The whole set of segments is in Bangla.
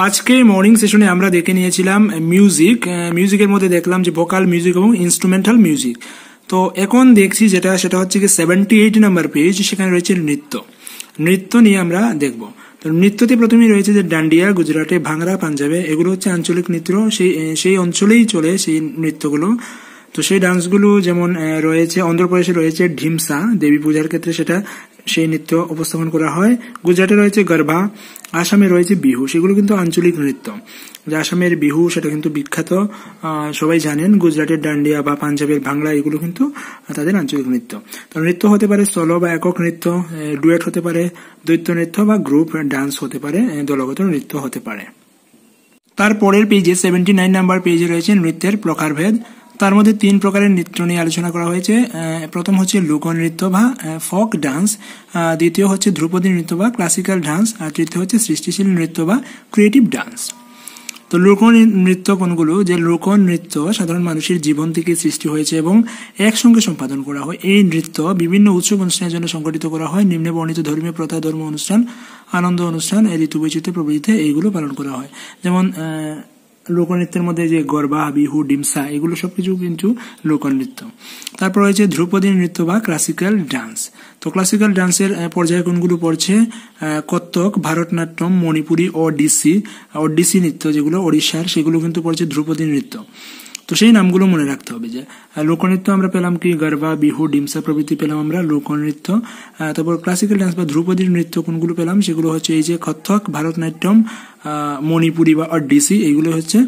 আজকে মর্নিং সেশনে আমরা দেখে নিয়েছিলাম মিউজিকের মধ্যে দেখলাম যে ভোকাল মিউজিক এবং ইনস্ট্রুমেন্টাল মিউজিক। তো এখন দেখছি সেটা হচ্ছে কি 78 নাম্বার পেজ, সেখানে রয়েছে নৃত্য নিয়ে আমরা দেখব। তো নৃত্যতে প্রথমেই রয়েছে যে ডান্ডিয়া গুজরাটে, ভাংড়া পাঞ্জাবে, এগুলো হচ্ছে আঞ্চলিক নৃত্য, সেই অঞ্চলেই চলে সেই নৃত্যগুলো। তো সেই ডান্সগুলো যেমন রয়েছে অন্ধ্রপ্রদেশে রয়েছে ঢিমসা, দেবী পূজার ক্ষেত্রে সেই নৃত্য উপস্থাপন করা হয়। গুজরাটে রয়েছে গরবা, আসামে রয়েছে বিহু, সেগুলো কিন্তু আঞ্চলিক নৃত্য। যে আসামের বিহু সেটা কিন্তু বিখ্যাত, সবাই জানেন। গুজরাটের ডান্ডিয়া বা পাঞ্জাবের ভাংড়া এগুলো কিন্তু তাদের আঞ্চলিক নৃত্য। তো নৃত্য হতে পারে সোলো বা একক নৃত্য, ডুয়েট হতে পারে, দ্বৈত নৃত্য বা গ্রুপ ডান্স হতে পারে, দলগত নৃত্য হতে পারে। তারপরের পেজে 79 নাম্বার পেজে রয়েছে নৃত্যের প্রকারভেদ। তার মধ্যে 3 প্রকারের নৃত্য নিয়ে আলোচনা করা হয়েছে। প্রথম হচ্ছে লোকনৃত্য বা ফোক ডান্স, দ্বিতীয় হচ্ছে ধ্রুপদী নৃত্য বা ক্লাসিক্যাল ডান্স, আর তৃতীয় হচ্ছে সৃষ্টিশীল নৃত্য বা ক্রিয়েটিভ ডান্স। তো লোকনৃত্য কোনগুলো? যে লোকনৃত্য সাধারণ মানুষের জীবন থেকে সৃষ্টি হয়েছে এবং একসঙ্গে সম্পাদন করা হয়। এই নৃত্য বিভিন্ন উৎসব অনুষ্ঠানের জন্য সংগঠিত করা হয়। নিম্নে বর্ণিত ধর্মীয় প্রথা, ধর্ম অনুষ্ঠান, আনন্দ অনুষ্ঠান, ঋতু বৈচিত্র্য প্রভৃতিতে এইগুলো পালন করা হয়। যেমন লোকনৃত্যের মধ্যে যে গরবা, বিহু, ডিমসা এগুলো সবকিছু কিন্তু লোকনৃত্য। তারপর রয়েছে ধ্রুপদী নৃত্য বা ক্লাসিক্যাল ডান্স। তো ক্লাসিক্যাল ডান্সের পর্যায়ে কোনগুলো পড়ছে? কত্থক, ভারতনাট্যম, মণিপুরী, ওডিসি নৃত্য যেগুলো ওড়িশার, সেগুলো কিন্তু পড়ছে ধ্রুপদী নৃত্য। তো সেই নামগুলো মনে রাখতে হবে। যে লোকনৃত্য আমরা পেলাম কি গরবা, বিহু, ডিমসা প্রভৃতি পেলাম আমরা লোকনৃত্য। তারপর ক্লাসিক্যাল ডান্স বা ধ্রুপদী নৃত্য কোনগুলো পেলাম? সেগুলো হচ্ছে এই যে কত্থক, ভারতনাট্যম, মণিপুরী বা ওডিসি, এইগুলো হচ্ছে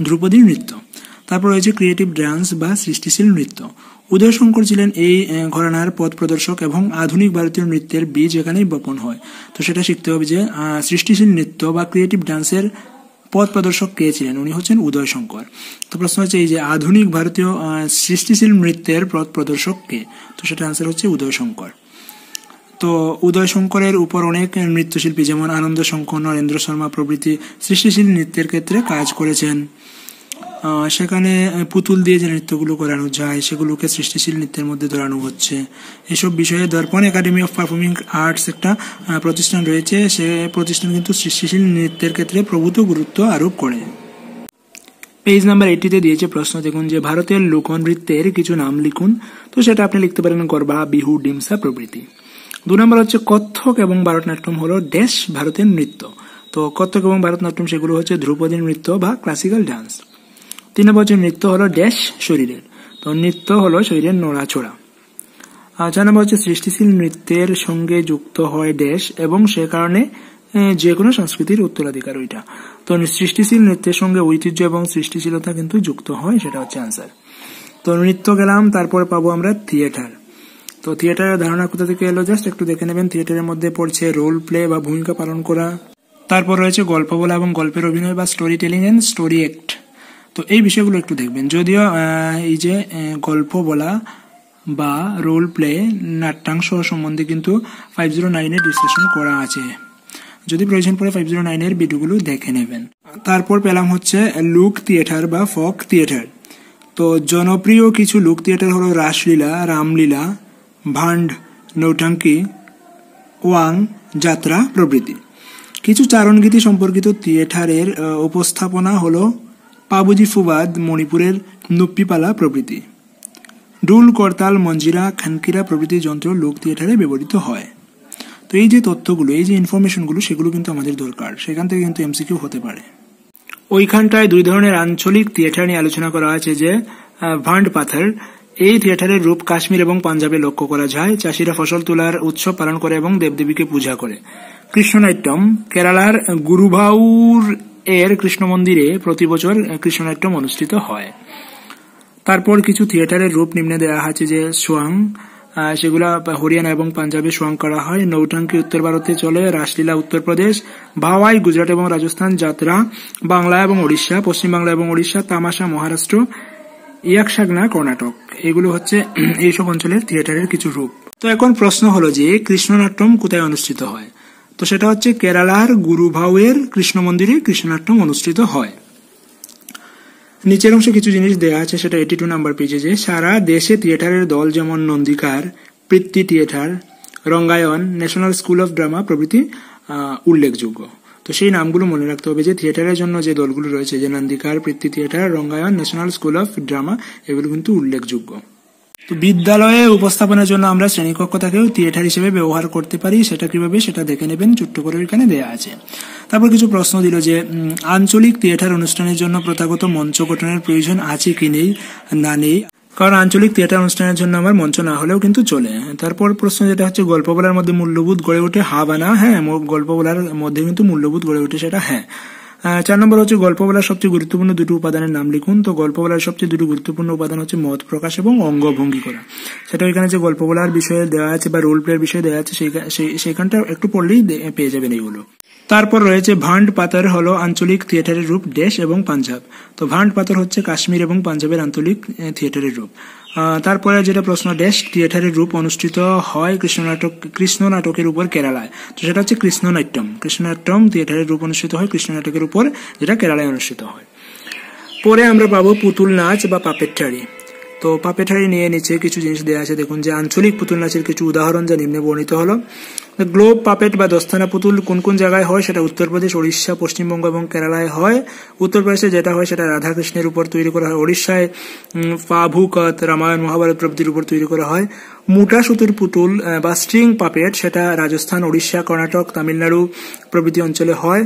ধ্রুপদী নৃত্য। তারপর রয়েছে ক্রিয়েটিভ ডান্স বা সৃষ্টিশীল নৃত্য। উদয়শঙ্কর ছিলেন এই ঘরানার পথ প্রদর্শক এবং আধুনিক ভারতীয় নৃত্যের বীজ এখানেই বপন হয়। তো সেটা শিখতে হবে যে সৃষ্টিশীল নৃত্য বা ক্রিয়েটিভ ডান্সের পথ প্রদর্শক কে ছিলেন? উনি হচ্ছেন উদয়শঙ্কর। তো প্রশ্ন হচ্ছে এই যে আধুনিক ভারতীয় সৃষ্টিশীল নৃত্যের পথ প্রদর্শক কে? তো সেটা আনসার হচ্ছে উদয়শঙ্কর। তো উদয়শঙ্করের উপর অনেক নৃত্যশিল্পী যেমন আনন্দ শঙ্কর, নরেন্দ্র শর্মা প্রভৃতি সৃষ্টিশীল নৃত্যের ক্ষেত্রে কাজ করেছেন। সেখানে পুতুল দিয়ে যে নৃত্যগুলো করানো যায় সেগুলোকে সৃষ্টিশীল নৃত্যের মধ্যে ধরানো হচ্ছে। এসব বিষয়ে দর্পণ একাডেমি অফ পারফর্মিং আর্টস একটা প্রতিষ্ঠান রয়েছে, সে প্রতিষ্ঠান কিন্তু সৃষ্টিশীল নৃত্যের ক্ষেত্রে প্রভূত গুরুত্ব আরোপ করে। পেজ নাম্বার 80 দিয়েছে প্রশ্ন, দেখুন যে ভারতের লোকনৃত্যের কিছু নাম লিখুন। তো সেটা আপনি লিখতে পারেন গরবা, বিহু, ডিমসা প্রভৃতি। 2 নম্বর হচ্ছে কত্থক এবং ভারতনাট্যম হলো ড্যাশ ভারতের নৃত্য। তো কত্থক এবং ভারতনাট্যম সেগুলো হচ্ছে ধ্রুপদী নৃত্য বা ক্লাসিক্যাল ডান্স। 3 নম্বর হচ্ছে নৃত্য হলো ড্যাশ শরীরের। তো নৃত্য হলো শরীরের নড়াচড়া। 4 নম্বর হচ্ছে সৃষ্টিশীল নৃত্যের সঙ্গে যুক্ত হয় ড্যাশ এবং সে কারণে যে কোনো সংস্কৃতির উত্তরাধিকার ওইটা। তো সৃষ্টিশীল নৃত্যের সঙ্গে ঐতিহ্য এবং সৃষ্টিশীলতা কিন্তু যুক্ত হয়, সেটা হচ্ছে আনসার। তো নৃত্য গেলাম, তারপরে পাবো আমরা থিয়েটার। তো থিয়েটারের ধারণা কোথা থেকে এলো জাস্ট একটু দেখে নেবেন। থিয়েটারের মধ্যে পড়ছে রোল প্লে বা ভূমিকা পালন করা, তারপর রয়েছে গল্প বলা এবং গল্পের অভিনয় বা story telling and story act. তো এই বিষয়গুলো একটু দেখবেন। যদিও এই যে গল্প বলা বা রোল প্লে, নাট্যাংশ সম্বন্ধে কিন্তু 509 ডিসকাশন করা আছে, যদি প্রয়োজন পড়ে 509 ভিডিওগুলো দেখে নেবেন। তারপর পেলাম হচ্ছে লুক থিয়েটার বা ফোক থিয়েটার। তো জনপ্রিয় কিছু লুক থিয়েটার হলো রাসলীলা, রামলীলা, ভান্ড, নৌটাঙ্কি, ওয়াং, যাত্রা প্রভৃতি। কিছু চারণগীতি সম্পর্কিত থিয়েটারের উপস্থাপনা হলো পাবুজি ফুবাদ, মণিপুরের নুপ্পিপালা প্রভৃতি। ডুল, করতাল, মঞ্জিরা, খানকিরা প্রভৃতি যন্ত্র লোক থিয়েটারে ব্যবহৃত হয়। তো এই যে তথ্যগুলো, এই যে ইনফরমেশনগুলো, সেগুলো কিন্তু আমাদের দরকার, সেখান থেকে কিন্তু এমসিকিউ হতে পারে। ওইখানটায় 2 ধরনের আঞ্চলিক থিয়েটার নিয়ে আলোচনা করা আছে। যে ভান্ড পাথর, এই থিয়েটারের রূপ কাশ্মীর এবং পাঞ্জাবে লক্ষ্য করা যায়। চাষিরা ফসল তোলার উৎসব পালন করে এবং দেবদেবীকে পূজা করে। কৃষ্ণনাট্যম, কেরালার গুরুভাউর এর কৃষ্ণ মন্দিরে প্রতি বছর কৃষ্ণনাট্যম অনুষ্ঠিত হয়। তারপর কিছু থিয়েটারের রূপ নিম্নে দেওয়া আছে। যে সোয়াং, সেগুলা হরিয়ানা এবং পাঞ্জাবে সোয়াং করা হয়। নৌটাঙ্কি উত্তর ভারতে চলে। রাসলীলা উত্তরপ্রদেশ। ভাওয়াই গুজরাট এবং রাজস্থান। যাত্রা বাংলা এবং ওড়িশা, পশ্চিম বাংলা এবং ওড়িশা। তামাশা মহারাষ্ট্র। ইয়াকশাগনা কর্ণাটক। এগুলো হচ্ছে এইসব অঞ্চলের থিয়েটারের কিছু রূপ। তো এখন প্রশ্ন হলো যে কৃষ্ণনাট্যম কোথায় অনুষ্ঠিত হয়? তো সেটা হচ্ছে কেরালার গুরুভাউয়ের কৃষ্ণ মন্দিরে কৃষ্ণনাট্যম অনুষ্ঠিত হয়। নিচের অংশে কিছু জিনিস দেওয়া আছে, সেটা 82 নাম্বার পেজে। যে সারা দেশে থিয়েটারের দল যেমন Nandikar, Prithvi theatre, Rangayan, National School of Drama প্রভৃতি উল্লেখযোগ্য। তো তো সেই নামগুলো মনে রাখতে হবে যে থিয়েটারের জন্য যে দলগুলো রয়েছে, যে Nandikar, Prithvi theatre, Rangayan, National School of Drama, এগুলো কিন্তু উল্লেখযোগ্য। তো বিদ্যালয়ে উপস্থাপনের জন্য আমরা শ্রেণীকক্ষটাকেও থিয়েটার হিসেবে ব্যবহার করতে পারি। সেটা কিভাবে, সেটা দেখে নেবেন, ছোট্ট করে এখানে দেয়া আছে। তারপর কিছু প্রশ্ন দিল যে আঞ্চলিক থিয়েটার অনুষ্ঠানের জন্য প্রথাগত মঞ্চ গঠনের প্রয়োজন আছে কি নেই, না নেই, কারণ আঞ্চলিক থিয়েটার অনুষ্ঠানের জন্য আমার মঞ্চ না হলেও কিন্তু চলে। তারপর প্রশ্ন যেটা হচ্ছে গল্প বলার মধ্যে মূল্যবোধ গড়ে ওঠে, হা বা না। হ্যাঁ, গল্প বলার মধ্যে কিন্তু মূল্যবোধ গড়ে ওঠে, সেটা হ্যাঁ। 4 নম্বর হচ্ছে গল্প বলার সবচেয়ে গুরুত্বপূর্ণ দুটো উপাদানের নাম লিখুন। তো গল্প বলার সবচেয়ে দুটো গুরুত্বপূর্ণ উপাদান হচ্ছে মত প্রকাশ এবং অঙ্গভঙ্গি করা। সেটা এখানে যে গল্প বলার বিষয়ে দেওয়া আছে বা রোল প্লের বিষয়ে দেওয়া আছে সেইখানটা একটু পড়লেই পেয়ে যাবেন এইগুলো। তারপর রয়েছে ভান্ড পাতার হলো আঞ্চলিক থিয়েটারের রূপ দেশ এবং পাঞ্জাব। তো ভান্ড পাতার হচ্ছে কাশ্মীর এবং পাঞ্জাবের আঞ্চলিক থিয়েটারের রূপ। তারপরে যেটা প্রশ্ন, দেশ থিয়েটারের রূপ অনুষ্ঠিত হয় কৃষ্ণ নাটকের উপর কেরালায়। তো সেটা হচ্ছে কৃষ্ণনাট্যম থিয়েটারের রূপ অনুষ্ঠিত হয় কৃষ্ণ নাটকের উপর, যেটা কেরালায় অনুষ্ঠিত হয়। পরে আমরা পাবো পুতুল নাচ বা পাপেট্রারি। তো পাপেট্রারি নিয়ে নিচে কিছু জিনিস দেওয়া আছে, দেখুন যে আঞ্চলিক পুতুল নাচের কিছু উদাহরণ যা নিম্নে বর্ণিত হলো। গ্লোব পাপেট বা দস্তানা পুতুল কোন কোন জায়গায় হয়, সেটা উত্তরপ্রদেশ, ওড়িশা, পশ্চিমবঙ্গ এবং কেরালায় হয়। উত্তরপ্রদেশে যেটা হয় সেটা রাধাকৃষ্ণের উপর তৈরি করা হয়। ওড়িশায় পাভুকত, রামায়ণ, মহাভারত প্রভৃতির উপর তৈরি করা হয়। মোটা সুতির পুতুল বা স্ট্রিং পাপেট সেটা রাজস্থান, ওড়িশা, কর্ণাটক, তামিলনাড়ু প্রভৃতি অঞ্চলে হয়।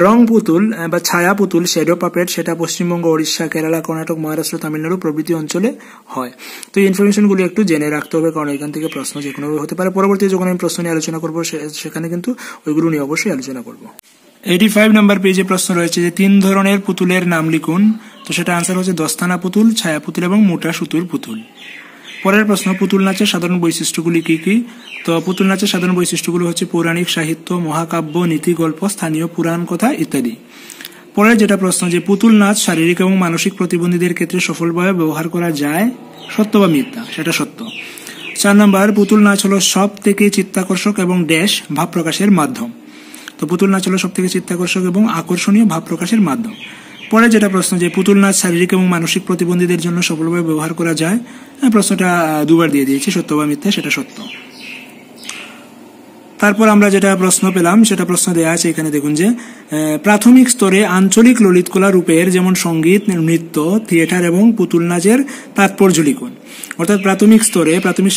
রং পুতুল বা ছায়া পুতুল, শ্যাডো পাপেট, সেটা পশ্চিমবঙ্গ, ওড়িশা, কেরালা, কর্ণাটক, মহারাষ্ট্র, তামিলনাড়ু প্রভৃতি অঞ্চলে হয়। তো এই ইনফরমেশনগুলো একটু জেনে রাখতে হবে, কারণ এখান থেকে প্রশ্ন যে কোনো হতে পারে। পরবর্তী যখন আমি প্রশ্ন নিয়ে আলোচনা করবো সেখানে কিন্তু ওইগুলো নিয়ে অবশ্যই আলোচনা করবো। 85 নম্বর পেজে প্রশ্ন রয়েছে যে 3 ধরনের পুতুলের নাম লিখুন। তো সেটা আনসার হচ্ছে দস্তানা পুতুল, ছায়া পুতুল এবং মোটা সুতুর পুতুল। পরের প্রশ্ন, পুতুল নাচের সাধারণ বৈশিষ্ট্যগুলি কি কি? তো পুতুল নাচের সাধারণ বৈশিষ্ট্যগুলো হচ্ছে পৌরাণিক সাহিত্য, মহাকাব্য, নীতি গল্প, স্থানীয় পুরাণ কথা ইত্যাদি। পরের যেটা প্রশ্ন, যে পুতুল নাচ শারীরিক এবং মানসিক প্রতিবন্ধীদের ক্ষেত্রে সফলভাবে ব্যবহার করা যায়, সত্য বা মিথ্যা? সেটা সত্য। 4 নম্বর, পুতুল নাচ হলো সব থেকে চিত্তাকর্ষক এবং ড্যাশ ভাব প্রকাশের মাধ্যম। তো পুতুল নাচ হলো সব থেকে চিত্তাকর্ষক এবং আকর্ষণীয় ভাব প্রকাশের মাধ্যম। পরে যেটা প্রশ্ন, যে পুতুল নাচ শারীরিক এবং মানসিক প্রতিবন্ধীদের জন্য সফলভাবে ব্যবহার করা যায়, প্রশ্নটা দুবার দিয়ে দিয়েছি, সত্য বা মিথ্যা? সেটা সত্য। তারপর আমরা যেটা প্রশ্ন পেলাম সেটা প্রশ্ন দেওয়া আছে এখানে, দেখুন যে প্রাথমিক স্তরে আঞ্চলিক ললিতকলা রূপের যেমন সঙ্গীত, নৃত্য, থিয়েটার এবং পুতুল নাচের তাৎপর্য লিখুন। অর্থাৎ প্রাথমিক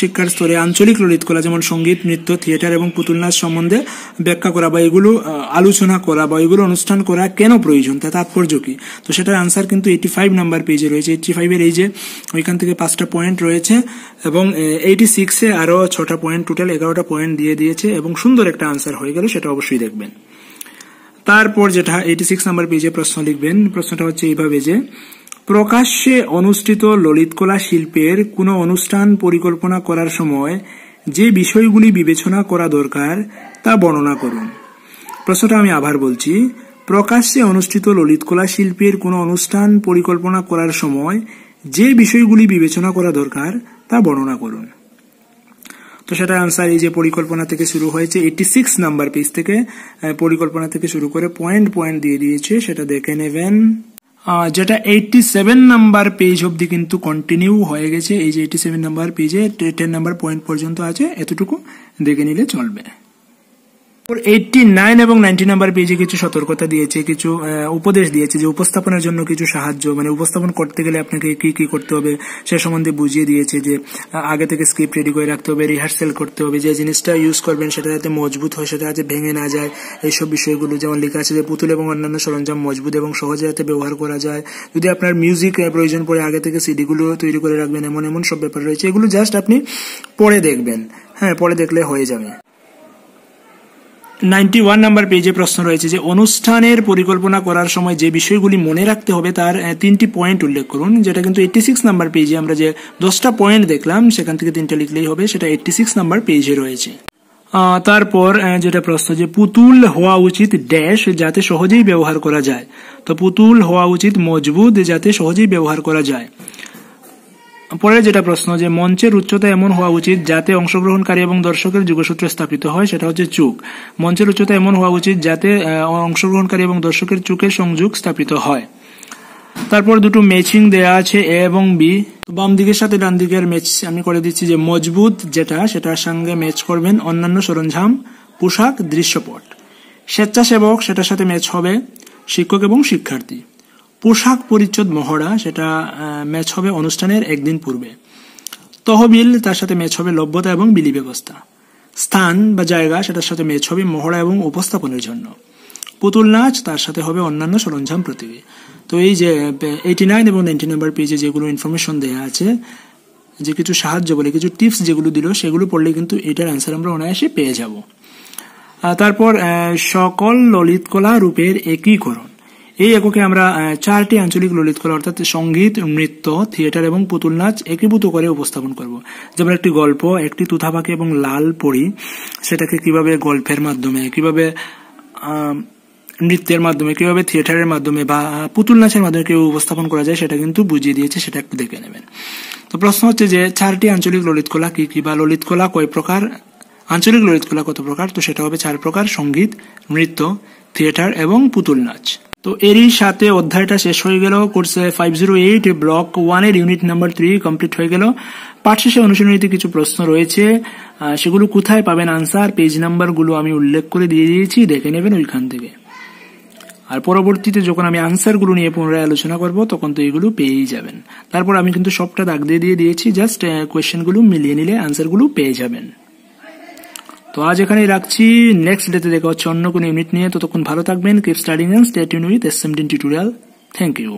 শিক্ষার স্তরে আঞ্চলিক ললিতকলা যেমন সঙ্গীত, নৃত্য, থিয়েটার এবং পুতুল নাচ সম্বন্ধে ব্যাখ্যা করা বা এগুলো আলোচনা করা বা এগুলো অনুষ্ঠান করা কেন প্রয়োজন, তার তাৎপর্য কি? তো সেটার আনসার কিন্তু 85 নাম্বার পেজে রয়েছে। 85 এই যে ওইখান থেকে 5টা পয়েন্ট রয়েছে এবং 86 আরো 6টা পয়েন্ট, টোটাল 11টা পয়েন্ট দিয়ে দিয়েছে এবং সুন্দর একটা আনসার হয়ে গেল, সেটা অবশ্যই দেখবেন। তারপর যেটা 86 নাম্বার পেজে প্রশ্ন লিখবেন, প্রশ্নটা হচ্ছে এইভাবে যে প্রকাশ্যে অনুষ্ঠিত ললিতকলা শিল্পের কোনো অনুষ্ঠান পরিকল্পনা করার সময় যে বিষয়গুলি বিবেচনা করা দরকার তা বর্ণনা করুন। প্রশ্নটা আমি আবার বলছি, প্রকাশ্যে অনুষ্ঠিত ললিতকলা শিল্পের কোনো অনুষ্ঠান পরিকল্পনা করার সময় যে বিষয়গুলি বিবেচনা করা দরকার তা বর্ণনা করুন। তো সেটা আনসার এই যে পরিকল্পনা থেকে শুরু হয়েছে 86 নাম্বার পেজ থেকে, পরিকল্পনা থেকে শুরু করে পয়েন্ট দিয়ে দিয়েছে, সেটা দেখে নেবেন। যেটা 87 নাম্বার পেজ অবধি কিন্তু কন্টিনিউ হয়ে গেছে। এই যে 87 নাম্বার পেজে 10 নাম্বার পয়েন্ট পর্যন্ত আছে, এতটুকু দেখে নিলে চলবে। 89 এবং 90 নাম্বার পেজে কিছু সতর্কতা দিয়েছে, কিছু উপদেশ দিয়েছে যে উপস্থাপনের জন্য কিছু সাহায্য, মানে উপস্থাপন করতে গেলে আপনাকে কি কি করতে হবে সে সম্বন্ধে বুঝিয়ে দিয়েছে। যে আগে থেকে স্ক্রিপ্ট রেডি করে রাখতে হবে, রিহার্সেল করতে হবে, যে জিনিসটা ইউজ করবেন সেটা যাতে মজবুত হয়, সেটা যাতে ভেঙে না যায়, এইসব বিষয়গুলো। যেমন লেখা আছে যে পুতুল এবং অন্যান্য সরঞ্জাম মজবুত এবং সহজে যাতে ব্যবহার করা যায়। যদি আপনার মিউজিক প্রয়োজন পড়ে আগে থেকে সিডিগুলো তৈরি করে রাখবেন, এমন সব ব্যাপার রয়েছে। এগুলো জাস্ট আপনি পড়ে দেখবেন, হ্যাঁ পড়ে দেখলে হয়ে যাবে। 91 নাম্বার পেজে প্রশ্ন রয়েছে যে অনুষ্ঠানের পরিকল্পনা করার সময় যে বিষয়গুলি মনে রাখতে হবে তার 3টি পয়েন্ট উল্লেখ করুন। যেটা কিন্তু 86 নাম্বার পেজে আমরা যে 10টা পয়েন্ট দেখলাম সেখান থেকে 3টা লিখলেই হবে, সেটা 86 নাম্বার পেজে রয়েছে। তারপর যেটা প্রশ্ন, যে পুতুল হওয়া উচিত ড্যাশ যাতে সহজেই ব্যবহার করা যায়। তো পুতুল হওয়া উচিত মজবুত যাতে সহজেই ব্যবহার করা যায়। পরে যেটা প্রশ্ন, যে মঞ্চের উচ্চতা এমন হওয়া উচিত যাতে অংশগ্রহণকারী এবং দর্শকের যোগসূত্র স্থাপিত হয়, সেটা হচ্ছে চোখ। মঞ্চের উচ্চতা এমন হওয়া উচিত যাতে অংশগ্রহণকারী এবং দর্শকের চোখের সংযোগ স্থাপিত হয়। তারপর দুটো ম্যাচিং দেয়া আছে এ এবং বি। বাম দিকের সাথে ডান দিকের ম্যাচ আমি করে দিচ্ছি, যে মজবুত যেটা সেটার সঙ্গে ম্যাচ করবেন অন্যান্য সরঞ্জাম, পোশাক, দৃশ্যপট। স্বেচ্ছাসেবক, সেটার সাথে ম্যাচ হবে শিক্ষক এবং শিক্ষার্থী। পোশাক পরিচ্ছদ মহড়া, সেটা ম্যাচ হবে অনুষ্ঠানের একদিন পূর্বে। তহবিল, তার সাথে ম্যাচ হবে লভ্যতা এবং বিলি ব্যবস্থা। স্থান বা জায়গা, সেটার সাথে ম্যাচ হবে মহড়া এবং উপস্থাপনের জন্য। পুতুল নাচ, তার সাথে হবে অন্যান্য সরঞ্জাম প্রতীকী। তো এই যে 89 এবং 90 নাম্বার পেজে যেগুলো ইনফরমেশন দেওয়া আছে, যে কিছু সাহায্য বলে কিছু টিপস যেগুলো দিল, সেগুলো পড়লে কিন্তু এটার অ্যান্সার আমরা অনায়াসে পেয়ে যাব। তারপর সকল ললিত কলা রূপের একীকরণ, এই এককে আমরা 4টি আঞ্চলিক ললিত কলা অর্থাৎ সঙ্গীত, নৃত্য, থিয়েটার এবং পুতুল নাচ একীভূত করে উপস্থাপন করব। যেমন একটি গল্প, একটি তুথা পাখি এবং লাল পরী, সেটাকে কিভাবে গল্পের মাধ্যমে, কিভাবে নৃত্যের মাধ্যমে, কিভাবে থিয়েটারের মাধ্যমে বা পুতুল নাচের মাধ্যমে কিভাবে উপস্থাপন করা যায় সেটা কিন্তু বুঝিয়ে দিয়েছে, সেটা একটু দেখে নেবেন। তো প্রশ্ন হচ্ছে যে 4টি আঞ্চলিক ললিত কলা কি কি, বা ললিত কলা কয় প্রকার, আঞ্চলিক ললিত কলা কত প্রকার? তো সেটা হবে 4 প্রকার: সঙ্গীত, নৃত্য, থিয়েটার এবং পুতুল নাচ। তো এরই সাথে অধ্যায়টা শেষ হয়ে গেল। কোর্সে 508 ব্লক 1 এর ইউনিট নাম্বার 3 কমপ্লিট হয়ে গেল। পাঠ শেষে অনুশীলনীতে কিছু প্রশ্ন রয়েছে, সেগুলো কোথায় পাবেন আনসার, পেজ নাম্বার গুলো আমি উল্লেখ করে দিয়ে দিয়েছি, দেখে নেবেন ওইখান থেকে। আর পরবর্তীতে যখন আমি আনসার গুলো নিয়ে পুনরায় আলোচনা করব, তখন তো এগুলো পেয়েই যাবেন। তারপর আমি কিন্তু সবটা দাগ দিয়ে দিয়েছি, জাস্ট কোয়েশ্চেন গুলো মিলিয়ে নিলে আনসার গুলো পেয়ে যাবেন। তো আজ এখানেই রাখছি, নেক্সট ডেতে দেখা হচ্ছে অন্য কোনো ইউনিট নিয়ে। ততক্ষণ ভালো থাকবেন, keep studying and stay tuned with SMD tutorial. Thank you.